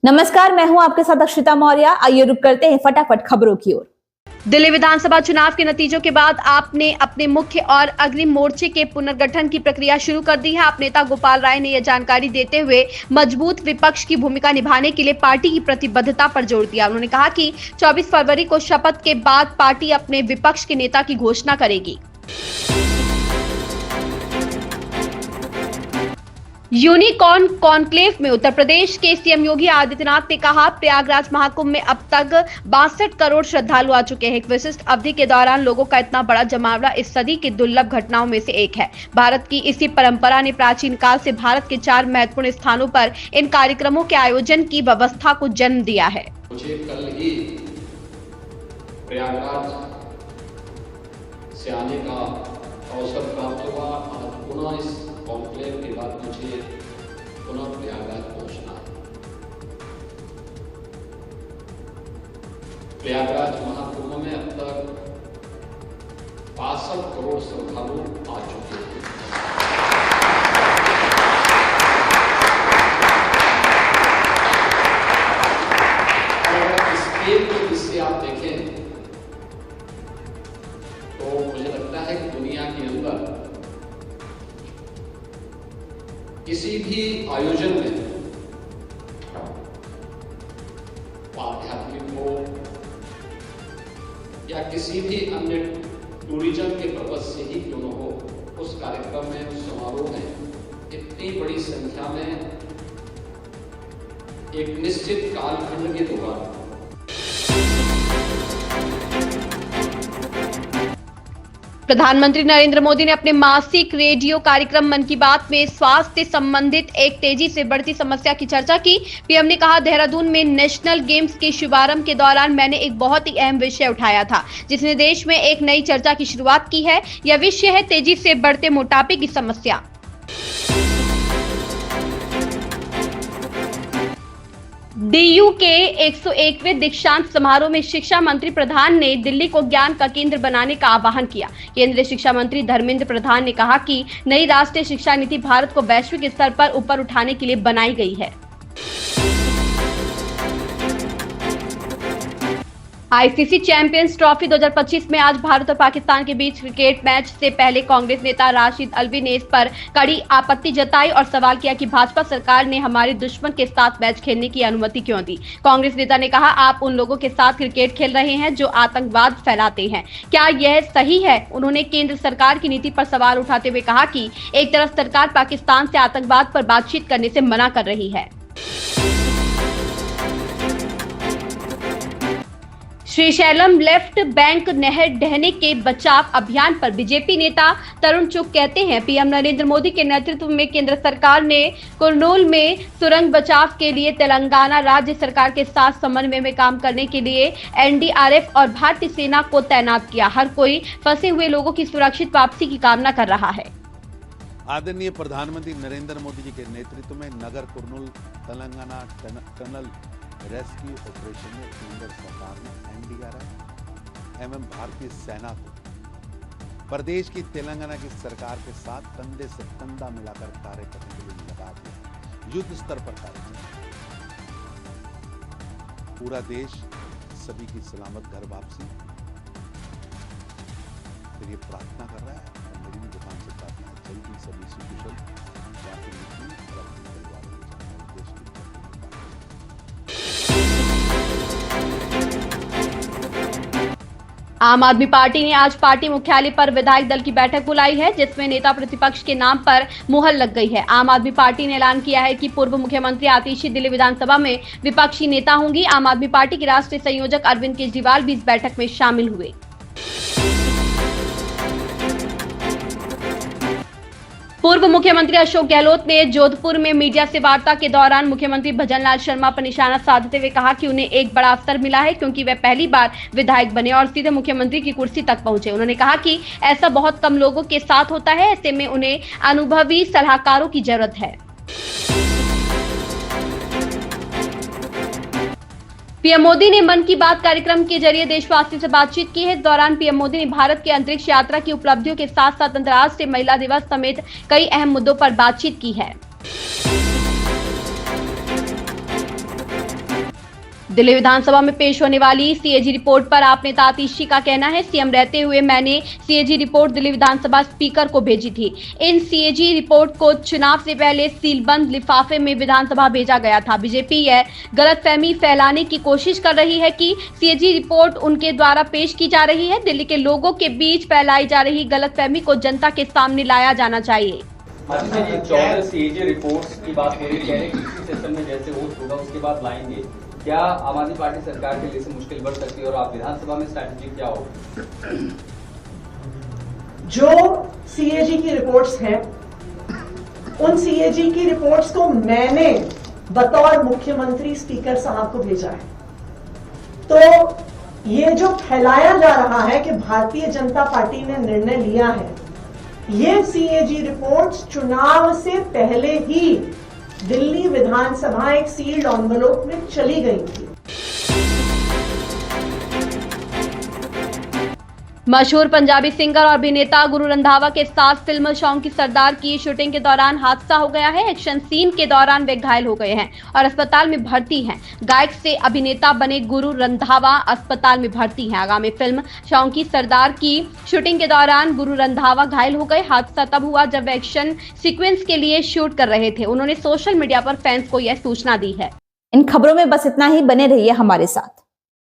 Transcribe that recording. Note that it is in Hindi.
नमस्कार, मैं हूं आपके साथ अक्षिता मौर्य। आइए रुक करते हैं फटाफट खबरों की ओर। दिल्ली विधानसभा चुनाव के नतीजों के बाद आप ने अपने मुख्य और अग्रिम मोर्चे के पुनर्गठन की प्रक्रिया शुरू कर दी है। आप नेता गोपाल राय ने यह जानकारी देते हुए मजबूत विपक्ष की भूमिका निभाने के लिए पार्टी की प्रतिबद्धता पर जोर दिया। उन्होंने कहा कि 24 फरवरी को शपथ के बाद पार्टी अपने विपक्ष के नेता की घोषणा करेगी। यूनिकॉर्न कॉन्क्लेव में उत्तर प्रदेश के सीएम योगी आदित्यनाथ ने कहा, प्रयागराज महाकुंभ में अब तक 62 करोड़ श्रद्धालु आ चुके हैं। एक विशिष्ट अवधि के दौरान लोगों का इतना बड़ा जमावड़ा इस सदी की दुर्लभ घटनाओं में से एक है। भारत की इसी परंपरा ने प्राचीन काल से भारत के 4 महत्वपूर्ण स्थानों पर इन कार्यक्रमों के आयोजन की व्यवस्था को जन्म दिया है। मुझे कल ही प्रयागराज से आने का अवसर प्राप्त हुआ। आज पुनः इस कॉन्क्लेव के बाद मुझे पुनः प्रयागराज पहुंचना है। प्रयागराज महाकुंभ में अब तक 62 करोड़ श्रद्धालु आ चुके हैं। अगर स्केल के दृष्टि आप देखें तो मुझे लगता है कि दुनिया के अंदर किसी भी आयोजन में, आध्यात्मिक हो या किसी भी अन्य टूरिज्म के पर्पज से ही क्यों न हो, उस कार्यक्रम में, उस समारोह में इतनी बड़ी संख्या में एक निश्चित कालखंड के दौरान प्रधानमंत्री नरेंद्र मोदी ने अपने मासिक रेडियो कार्यक्रम मन की बात में स्वास्थ्य संबंधित एक तेजी से बढ़ती समस्या की चर्चा की। पीएम ने कहा, देहरादून में नेशनल गेम्स के शुभारंभ के दौरान मैंने एक बहुत ही अहम विषय उठाया था, जिसने देश में एक नई चर्चा की शुरुआत की है। यह विषय है तेजी से बढ़ते मोटापे की समस्या। डीयू के 101वें दीक्षांत समारोह में शिक्षा मंत्री प्रधान ने दिल्ली को ज्ञान का केंद्र बनाने का आह्वान किया। केंद्रीय शिक्षा मंत्री धर्मेंद्र प्रधान ने कहा कि नई राष्ट्रीय शिक्षा नीति भारत को वैश्विक स्तर पर ऊपर उठाने के लिए बनाई गई है। आईसीसी चैंपियंस ट्रॉफी 2025 में आज भारत और पाकिस्तान के बीच क्रिकेट मैच से पहले कांग्रेस नेता राशिद अल्वी ने इस पर कड़ी आपत्ति जताई और सवाल किया कि भाजपा सरकार ने हमारे दुश्मन के साथ मैच खेलने की अनुमति क्यों दी। कांग्रेस नेता ने कहा, आप उन लोगों के साथ क्रिकेट खेल रहे हैं जो आतंकवाद फैलाते हैं। क्या यह सही है? उन्होंने केंद्र सरकार की नीति पर सवाल उठाते हुए कहा कि एक तरफ सरकार पाकिस्तान से आतंकवाद पर बातचीत करने से मना कर रही है। श्रीशैलम लेफ्ट बैंक नहर ढहने के बचाव अभियान पर बीजेपी नेता तरुण चुग कहते हैं, पीएम नरेंद्र मोदी के नेतृत्व में केंद्र सरकार ने कुरनूल में सुरंग बचाव के लिए तेलंगाना राज्य सरकार के साथ समन्वय में काम करने के लिए एनडीआरएफ और भारतीय सेना को तैनात किया। हर कोई फंसे हुए लोगों की सुरक्षित वापसी की कामना कर रहा है। आदरणीय प्रधानमंत्री नरेंद्र मोदी जी के नेतृत्व में Nagar Kurnool Telangana tunnel rescue operation में केंद्र सरकार ने एनडीआरएफ एवं भारतीय सेना को प्रदेश की तेलंगाना की सरकार के साथ कंधे से कंधा मिलाकर कार्य करने के लिए लगा दिया। युद्ध स्तर पर कार्य चल पूरा देश सभी की सलामत घर वापसी के लिए प्रार्थना कर रहा है और मेरी भी दुकान से प्रार्थना है, जल्दी सभी सुकुशल जाकर और अपने परिवार के देश की आम आदमी पार्टी ने आज पार्टी मुख्यालय पर विधायक दल की बैठक बुलाई है, जिसमें नेता प्रतिपक्ष के नाम पर मुहर लग गई है। आम आदमी पार्टी ने ऐलान किया है कि पूर्व मुख्यमंत्री आतिशी दिल्ली विधानसभा में विपक्षी नेता होंगी। आम आदमी पार्टी के राष्ट्रीय संयोजक अरविंद केजरीवाल भी इस बैठक में शामिल हुए। पूर्व मुख्यमंत्री अशोक गहलोत ने जोधपुर में मीडिया से वार्ता के दौरान मुख्यमंत्री भजनलाल शर्मा पर निशाना साधते हुए कहा कि उन्हें एक बड़ा अवसर मिला है, क्योंकि वे पहली बार विधायक बने और सीधे मुख्यमंत्री की कुर्सी तक पहुंचे। उन्होंने कहा कि ऐसा बहुत कम लोगों के साथ होता है, ऐसे में उन्हें अनुभवी सलाहकारों की जरूरत है। पीएम मोदी ने मन की बात कार्यक्रम के जरिए देशवासियों से बातचीत की है। इस दौरान पीएम मोदी ने भारत की अंतरिक्ष यात्रा की उपलब्धियों के साथ साथ अंतर्राष्ट्रीय महिला दिवस समेत कई अहम मुद्दों पर बातचीत की है। दिल्ली विधानसभा में पेश होने वाली सीएजी रिपोर्ट पर आप नेता आतिशी का कहना है, सीएम रहते हुए मैंने सीएजी रिपोर्ट दिल्ली विधानसभा स्पीकर को भेजी थी। इन सीएजी रिपोर्ट को चुनाव से पहले सीलबंद लिफाफे में विधानसभा भेजा गया था। बीजेपी यह गलतफहमी फैलाने की कोशिश कर रही है कि सीएजी रिपोर्ट उनके द्वारा पेश की जा रही है। दिल्ली के लोगों के बीच फैलाई जा रही गलतफहमी को जनता के सामने लाया जाना चाहिए। सीएजी रिपोर्ट्स की बात हो रही है, कह रहे हैं कि इसी सेशन में जैसे वोट होगा उसके बाद लाएंगे। क्या आम आदमी पार्टी सरकार के लिए से मुश्किल बढ़ सकती है और आप विधानसभा में स्ट्रैटेजी क्या होगी? जो सीएजी की रिपोर्ट्स हैं, उन सीएजी की रिपोर्ट्स को मैंने बतौर मुख्यमंत्री स्पीकर साहब को भेजा है। तो ये जो फैलाया जा रहा है कि भारतीय जनता पार्टी ने निर्णय लिया है, ये सीएजी रिपोर्ट्स चुनाव से पहले ही दिल्ली विधानसभा एक सील्ड एनवेलप में चली गई थी। मशहूर पंजाबी सिंगर और अभिनेता गुरु रंधावा के साथ फिल्म शौंकी सरदार की शूटिंग के दौरान हादसा हो गया है। एक्शन सीन के दौरान वे घायल हो गए हैं और अस्पताल में भर्ती हैं। गायक से अभिनेता बने गुरु रंधावा अस्पताल में भर्ती हैं। आगामी फिल्म शौंकी सरदार की शूटिंग के दौरान गुरु रंधावा घायल हो गए। हादसा तब हुआ जब वे एक्शन सीक्वेंस के लिए शूट कर रहे थे। उन्होंने सोशल मीडिया पर फैंस को यह सूचना दी है। इन खबरों में बस इतना ही। बने रहिए हमारे साथ।